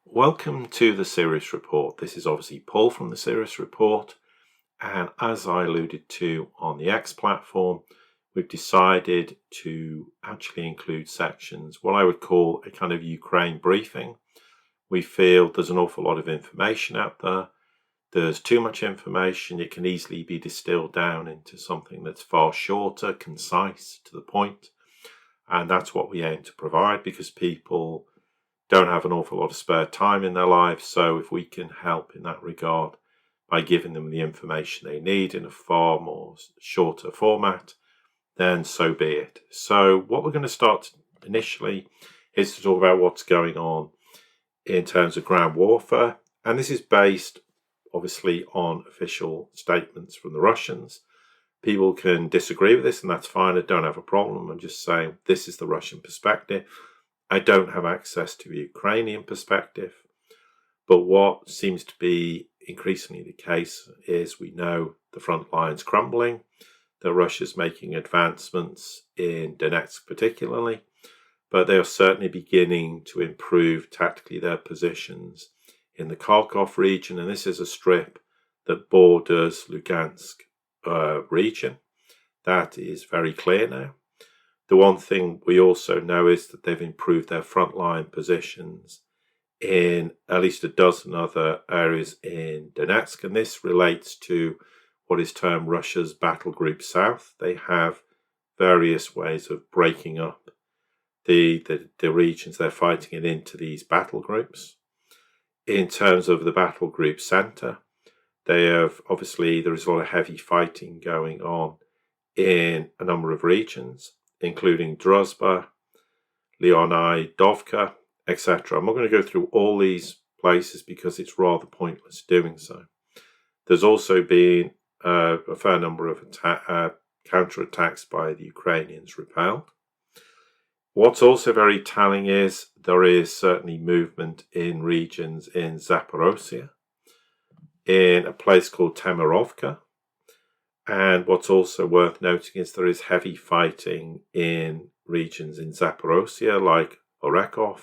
Welcome to the Sirius report. This is obviously Paul from the Sirius report, and as I alluded to on the X platform, we've decided to actually include sections, what I would call a kind of Ukraine briefing. We feel there's an awful lot of information out there. There's too much information. It can easily be distilled down into something that's far shorter, concise, to the point, and that's what we aim to provide because people don't have an awful lot of spare time in their lives. So if we can help in that regard by giving them the information they need in a far more shorter format, then so be it. So what we're going to start initially is to talk about what's going on in terms of ground warfare. And this is based obviously on official statements from the Russians. People can disagree with this, and that's fine. I don't have a problem. I'm just saying this is the Russian perspective. I don't have access to the Ukrainian perspective, but what seems to be increasingly the case is we know the front line's crumbling, that Russia's making advancements in Donetsk particularly, but they are certainly beginning to improve tactically their positions in the Kharkov region, and this is a strip that borders Lugansk region. That is very clear now. The one thing we also know is that they've improved their frontline positions in at least a dozen other areas in Donetsk, and this relates to what is termed Russia's Battle Group South. They have various ways of breaking up the regions they're fighting in into these battle groups. In terms of the Battle Group Center, they have obviously there is a lot of heavy fighting going on in a number of regions, including Drozhba, Leonai, Dovka, etc. I'm not going to go through all these places because it's rather pointless doing so. There's also been a fair number of counterattacks by the Ukrainians repelled. What's also very telling is there is certainly movement in regions in Zaporozhye, in a place called Temirovka. And what's also worth noting is there is heavy fighting in regions in Zaporozhye, like Orekov,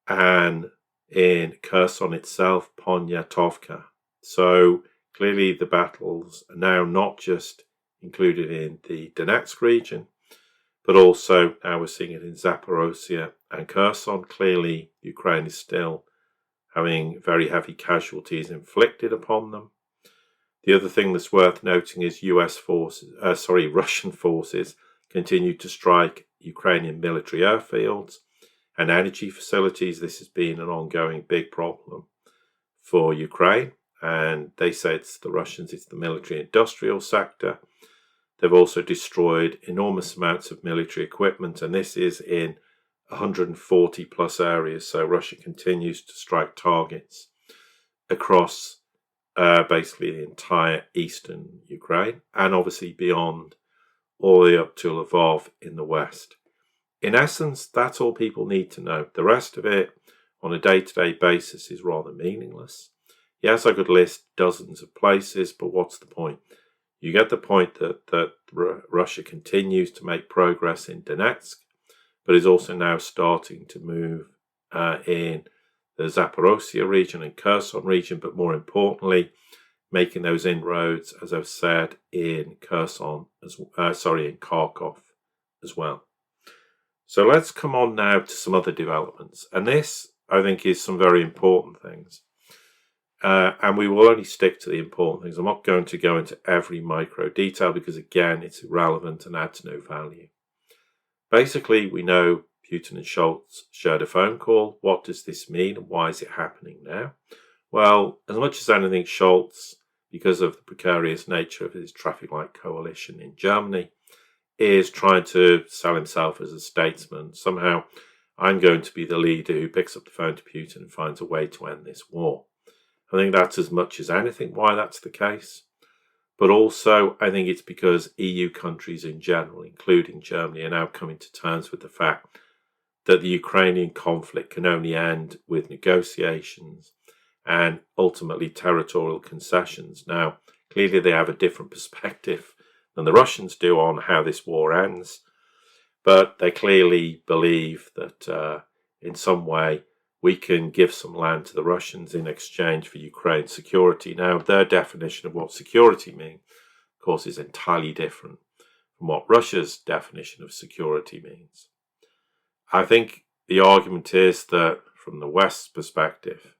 and in Kherson itself, Poniatovka. So clearly the battles are now not just included in the Donetsk region, but also now we're seeing it in Zaporozhye and Kherson. Clearly Ukraine is still having very heavy casualties inflicted upon them. The other thing that's worth noting is Russian forces continue to strike Ukrainian military airfields and energy facilities. This has been an ongoing big problem for Ukraine, and they say it's the Russians, it's the military industrial sector. They've also destroyed enormous amounts of military equipment, and this is in 140 plus areas. So Russia continues to strike targets across basically the entire eastern Ukraine, and obviously beyond, all the way up to Lvov in the west. In essence, that's all people need to know. The rest of it, on a day-to-day basis, is rather meaningless. Yes, I could list dozens of places, but what's the point? You get the point that Russia continues to make progress in Donetsk, but is also now starting to move in the Zaporozhye region and Kherson region, but more importantly, making those inroads, as I've said, in Kherson, in Kharkov as well. So let's come on now to some other developments, and this, I think, is some very important things. And we will only stick to the important things. I'm not going to go into every micro detail because, again, it's irrelevant and adds no value. Basically, we know Putin and Scholz shared a phone call. What does this mean and why is it happening now? Well, as much as anything, Scholz, because of the precarious nature of his traffic light coalition in Germany, is trying to sell himself as a statesman. Somehow, I'm going to be the leader who picks up the phone to Putin and finds a way to end this war. I think that's as much as anything why that's the case. But also, I think it's because EU countries in general, including Germany, are now coming to terms with the fact that the Ukrainian conflict can only end with negotiations and ultimately territorial concessions. Now, clearly they have a different perspective than the Russians do on how this war ends, but they clearly believe that in some way we can give some land to the Russians in exchange for Ukraine's security. Now, their definition of what security means, of course, is entirely different from what Russia's definition of security means. I think the argument is that from the West's perspective,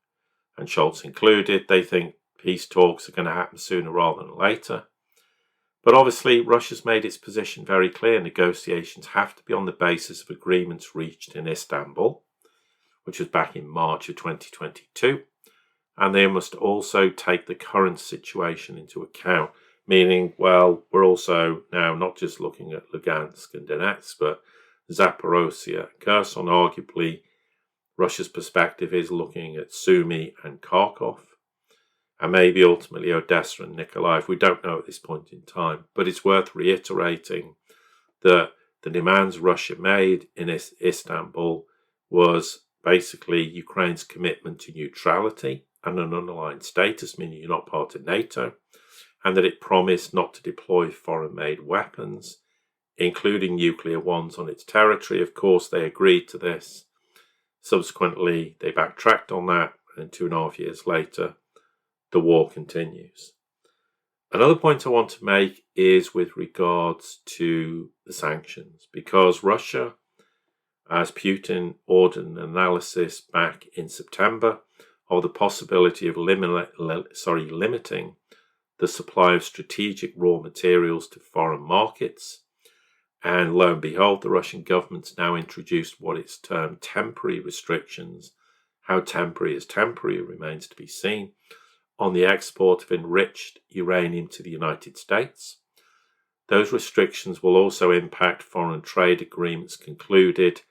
and Scholz included, they think peace talks are going to happen sooner rather than later. But obviously, Russia's made its position very clear. Negotiations have to be on the basis of agreements reached in Istanbul, which was back in March of 2022. And they must also take the current situation into account, meaning, well, we're also now not just looking at Lugansk and Donetsk, but Zaporozhye, Kherson. Arguably, Russia's perspective is looking at Sumy and Kharkov, and maybe ultimately Odessa and Nikolaev. We don't know at this point in time, but it's worth reiterating that the demands Russia made in Istanbul was basically Ukraine's commitment to neutrality and an unaligned status, meaning you're not part of NATO, and that it promised not to deploy foreign-made weapons, including nuclear ones, on its territory. Of course, they agreed to this. Subsequently, they backtracked on that, and 2.5 years later, the war continues. Another point I want to make is with regards to the sanctions, because Russia, as Putin ordered an analysis back in September of the possibility of limiting the supply of strategic raw materials to foreign markets. And lo and behold, the Russian government's now introduced what it's termed temporary restrictions. How temporary is temporary remains to be seen, on the export of enriched uranium to the United States. Those restrictions will also impact foreign trade agreements concluded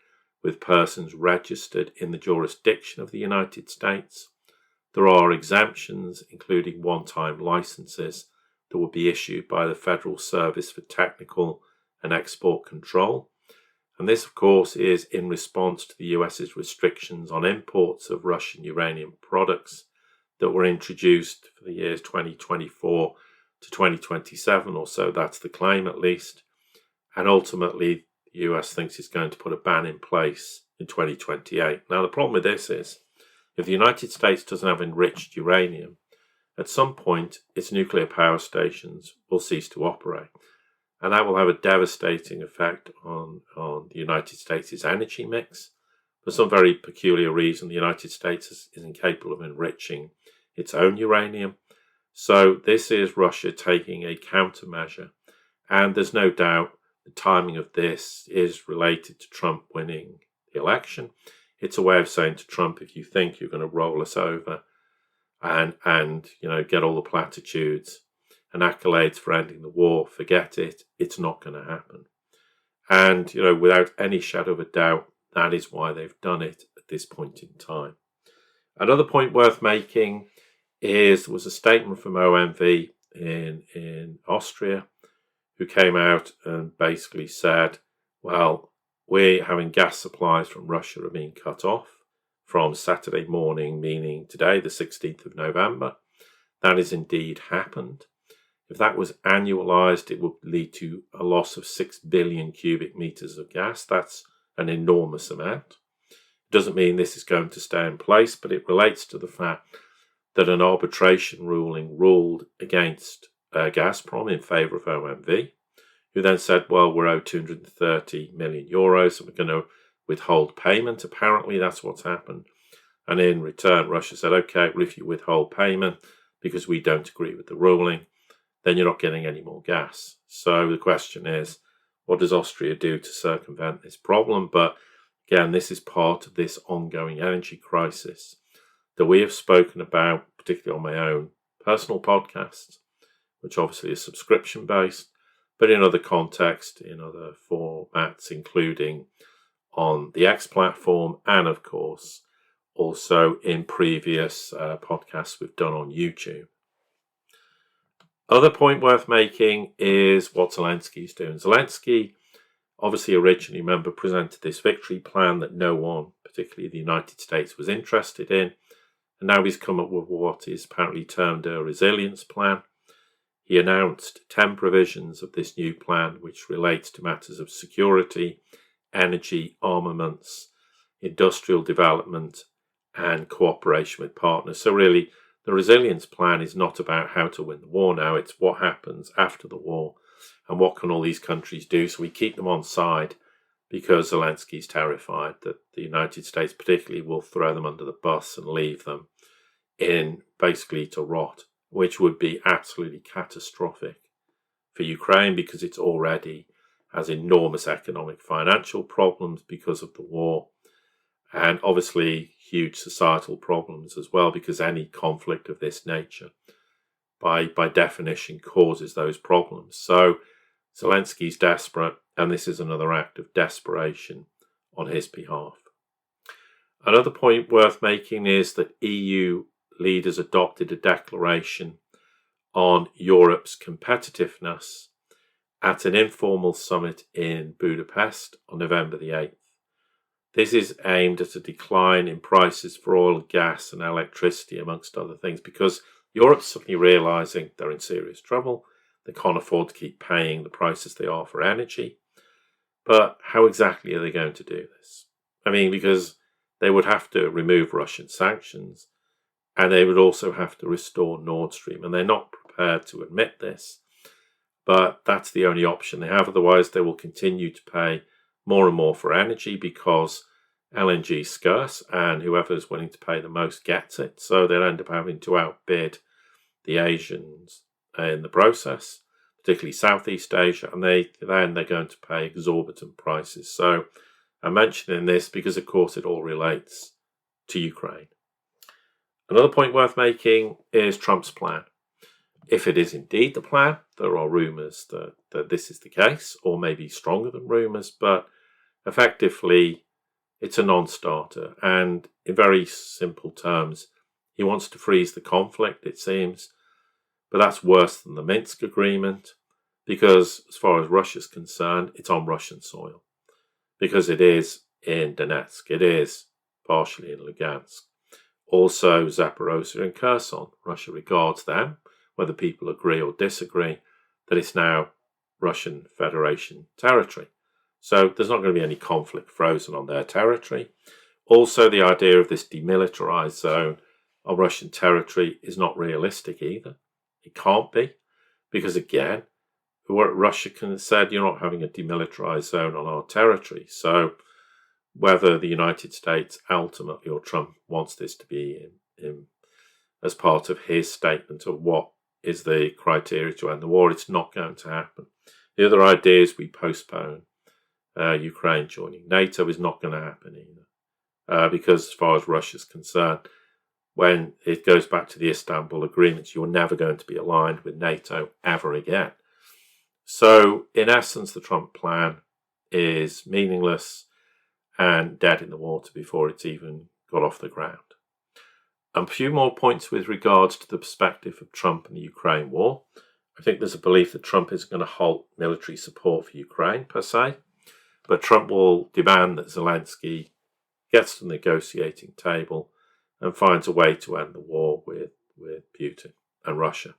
with persons registered in the jurisdiction of the United States. There are exemptions, including one-time licenses, that will be issued by the Federal Service for Technical and Export Control. And this, of course, is in response to the US's restrictions on imports of Russian uranium products that were introduced for the years 2024 to 2027 or so. That's the claim, at least. And ultimately, the US thinks it's going to put a ban in place in 2028. Now, the problem with this is, if the United States doesn't have enriched uranium, at some point its nuclear power stations will cease to operate. And that will have a devastating effect on the United States' energy mix. For some very peculiar reason, the United States is incapable of enriching its own uranium. So this is Russia taking a countermeasure. And there's no doubt the timing of this is related to Trump winning the election. It's a way of saying to Trump, if you think you're going to roll us over and get all the platitudes and accolades for ending the war, forget it. It's not going to happen. And, without any shadow of a doubt, that is why they've done it at this point in time. Another point worth making is there was a statement from OMV in Austria who came out and basically said, well, we're having gas supplies from Russia are being cut off from Saturday morning, meaning today, the 16th of November. That has indeed happened. If that was annualized, it would lead to a loss of 6 billion cubic meters of gas. That's an enormous amount. It doesn't mean this is going to stay in place, but it relates to the fact that an arbitration ruling ruled against Gazprom in favour of OMV, who then said, well, we're owed 230 million euros and we're going to withhold payment. Apparently, that's what's happened. And in return, Russia said, okay, well, if you withhold payment because we don't agree with the ruling, then you're not getting any more gas. So the question is, what does Austria do to circumvent this problem? But again, this is part of this ongoing energy crisis that we have spoken about, particularly on my own personal podcast, which obviously is subscription-based, but in other contexts, in other formats, including on the X platform and, of course, also in previous podcasts we've done on YouTube. Other point worth making is what Zelensky's doing. Zelensky, obviously originally, remember, presented this victory plan that no one, particularly the United States, was interested in. And now he's come up with what is apparently termed a resilience plan. He announced 10 provisions of this new plan, which relates to matters of security, energy, armaments, industrial development, and cooperation with partners. So really, the resilience plan is not about how to win the war now, it's what happens after the war and what can all these countries do. So we keep them on side because Zelensky's terrified that the United States particularly will throw them under the bus and leave them in basically to rot, which would be absolutely catastrophic for Ukraine because it already has enormous economic financial problems because of the war, and obviously huge societal problems as well, because any conflict of this nature by definition causes those problems. So Zelensky's desperate, and this is another act of desperation on his behalf. Another point worth making is that EU leaders adopted a declaration on Europe's competitiveness at an informal summit in Budapest on November the 8th. This is aimed at a decline in prices for oil, gas and electricity, amongst other things, because Europe's suddenly realising they're in serious trouble. They can't afford to keep paying the prices they are for energy. But how exactly are they going to do this? I mean, because they would have to remove Russian sanctions, and they would also have to restore Nord Stream, and they're not prepared to admit this. But that's the only option they have. Otherwise, they will continue to pay more and more for energy because LNG is scarce and whoever is willing to pay the most gets it. So they'll end up having to outbid the Asians in the process, particularly Southeast Asia, and they're going to pay exorbitant prices. So I'm mentioning this because, of course, it all relates to Ukraine. Another point worth making is Trump's plan. If it is indeed the plan, there are rumours that this is the case, or maybe stronger than rumours, but effectively it's a non-starter. And in very simple terms, he wants to freeze the conflict, it seems, but that's worse than the Minsk agreement, because as far as Russia's concerned, it's on Russian soil, because it is in Donetsk, it is partially in Lugansk, also Zaporozhye and Kherson. Russia regards them, whether people agree or disagree, that it's now Russian Federation territory. So there's not going to be any conflict frozen on their territory. Also, the idea of this demilitarized zone of Russian territory is not realistic either. It can't be, because again, Russia can said, you're not having a demilitarized zone on our territory. So whether the United States ultimately or Trump wants this to be in as part of his statement of what is the criteria to end the war, it's not going to happen. The other idea is we postpone Ukraine joining NATO is not going to happen either. Because as far as Russia's concerned, when it goes back to the Istanbul agreements, you're never going to be aligned with NATO ever again. So in essence, the Trump plan is meaningless and dead in the water before it's even got off the ground. A few more points with regards to the perspective of Trump and the Ukraine war. I think there's a belief that Trump is going to halt military support for Ukraine per se, but Trump will demand that Zelensky gets to the negotiating table and finds a way to end the war with Putin and Russia.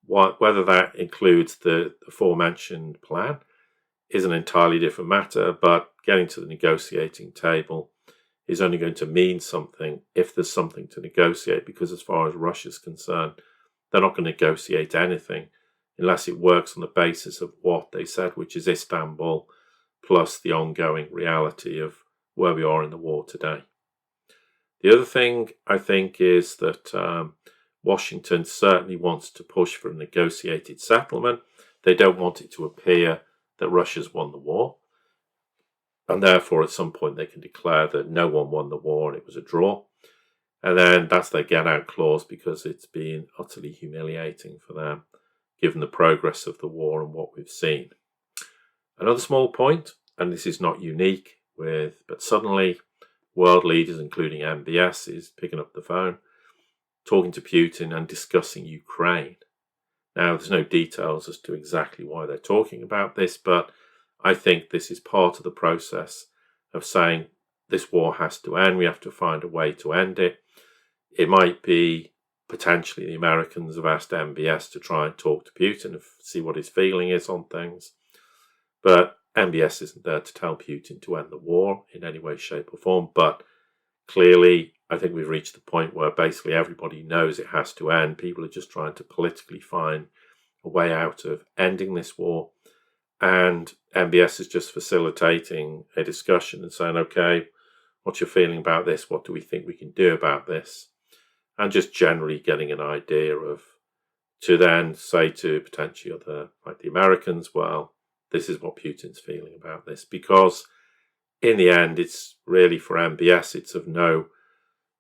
Whether that includes the aforementioned plan is an entirely different matter, but getting to the negotiating table is only going to mean something if there's something to negotiate, because as far as Russia's concerned, they're not going to negotiate anything unless it works on the basis of what they said, which is Istanbul plus the ongoing reality of where we are in the war today. The other thing I think is that Washington certainly wants to push for a negotiated settlement. They don't want it to appear that Russia's won the war, and therefore at some point they can declare that no one won the war and it was a draw. And then that's their get out clause, because it's been utterly humiliating for them given the progress of the war and what we've seen. Another small point, and this is not unique but suddenly world leaders, including MBS, is picking up the phone, talking to Putin and discussing Ukraine. Now, there's no details as to exactly why they're talking about this, but I think this is part of the process of saying this war has to end. We have to find a way to end it. It might be potentially the Americans have asked MBS to try and talk to Putin and see what his feeling is on things. But MBS isn't there to tell Putin to end the war in any way, shape or form. But clearly I think we've reached the point where basically everybody knows it has to end. People are just trying to politically find a way out of ending this war. And MBS is just facilitating a discussion and saying, okay, what's your feeling about this? What do we think we can do about this? And just generally getting an idea of, to then say to potentially other, like the Americans, well, this is what Putin's feeling about this. Because in the end, it's really for MBS, it's of no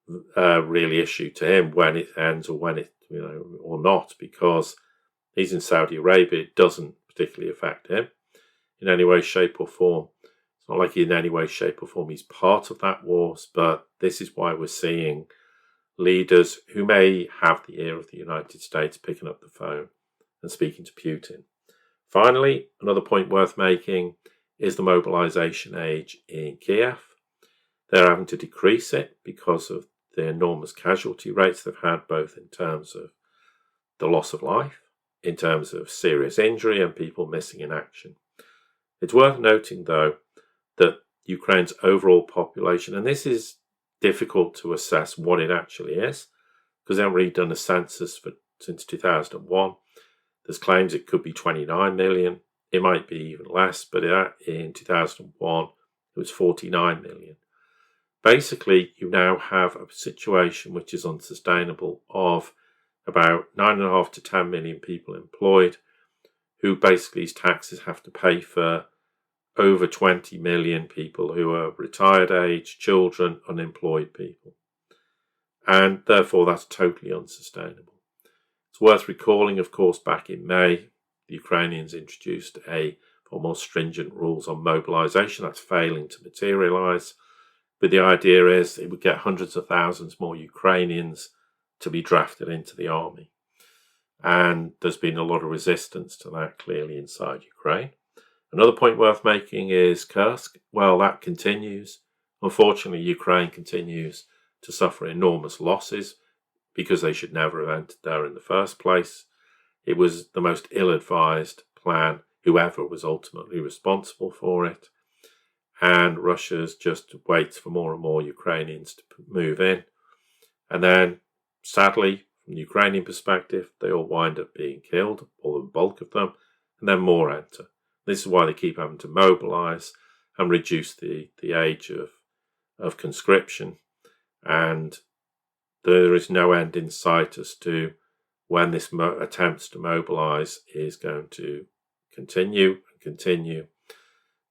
really issue to him when it ends or when it, or not, because he's in Saudi Arabia. It doesn't particularly affect him in any way, shape or form. It's not like in any way, shape or form he's part of that war, but this is why we're seeing leaders who may have the ear of the United States picking up the phone and speaking to Putin. Finally, another point worth making is the mobilization age in Kiev. They're having to decrease it because of the enormous casualty rates they've had, both in terms of the loss of life, in terms of serious injury and people missing in action. It's worth noting, though, that Ukraine's overall population, and this is difficult to assess what it actually is, because they haven't really done a census since 2001. There's claims it could be 29 million. It might be even less, but in 2001, it was 49 million. Basically, you now have a situation which is unsustainable of about 9.5 to 10 million people employed, who basically as taxes have to pay for over 20 million people who are retired age, children, unemployed people. And therefore, that's totally unsustainable. It's worth recalling, of course, back in May, the Ukrainians introduced more stringent rules on mobilization. That's failing to materialize. But the idea is it would get hundreds of thousands more Ukrainians to be drafted into the army. And there's been a lot of resistance to that clearly inside Ukraine. Another point worth making is Kursk. Well, that continues. Unfortunately, Ukraine continues to suffer enormous losses because they should never have entered there in the first place. It was the most ill-advised plan, whoever was ultimately responsible for it. And Russia's just waits for more and more Ukrainians to move in. And then, sadly, from the Ukrainian perspective, they all wind up being killed, or the bulk of them, and then more enter. This is why they keep having to mobilize and reduce the age of conscription. And there is no end in sight as to when this attempts to mobilize is going to continue.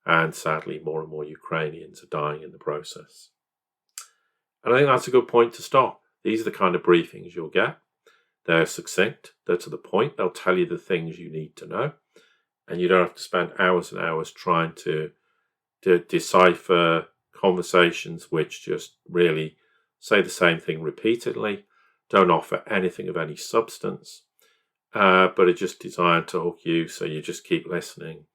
And sadly, more and more Ukrainians are dying in the process. And I think that's a good point to stop. These are the kind of briefings you'll get. They're succinct, they're to the point, they'll tell you the things you need to know. And you don't have to spend hours and hours trying to decipher conversations which just really say the same thing repeatedly, don't offer anything of any substance, but are just designed to hook you, so you just keep listening.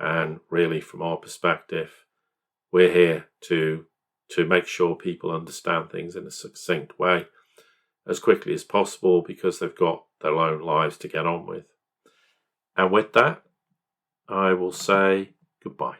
And really, from our perspective, we're here to make sure people understand things in a succinct way as quickly as possible, because they've got their own lives to get on with. And with that, I will say goodbye.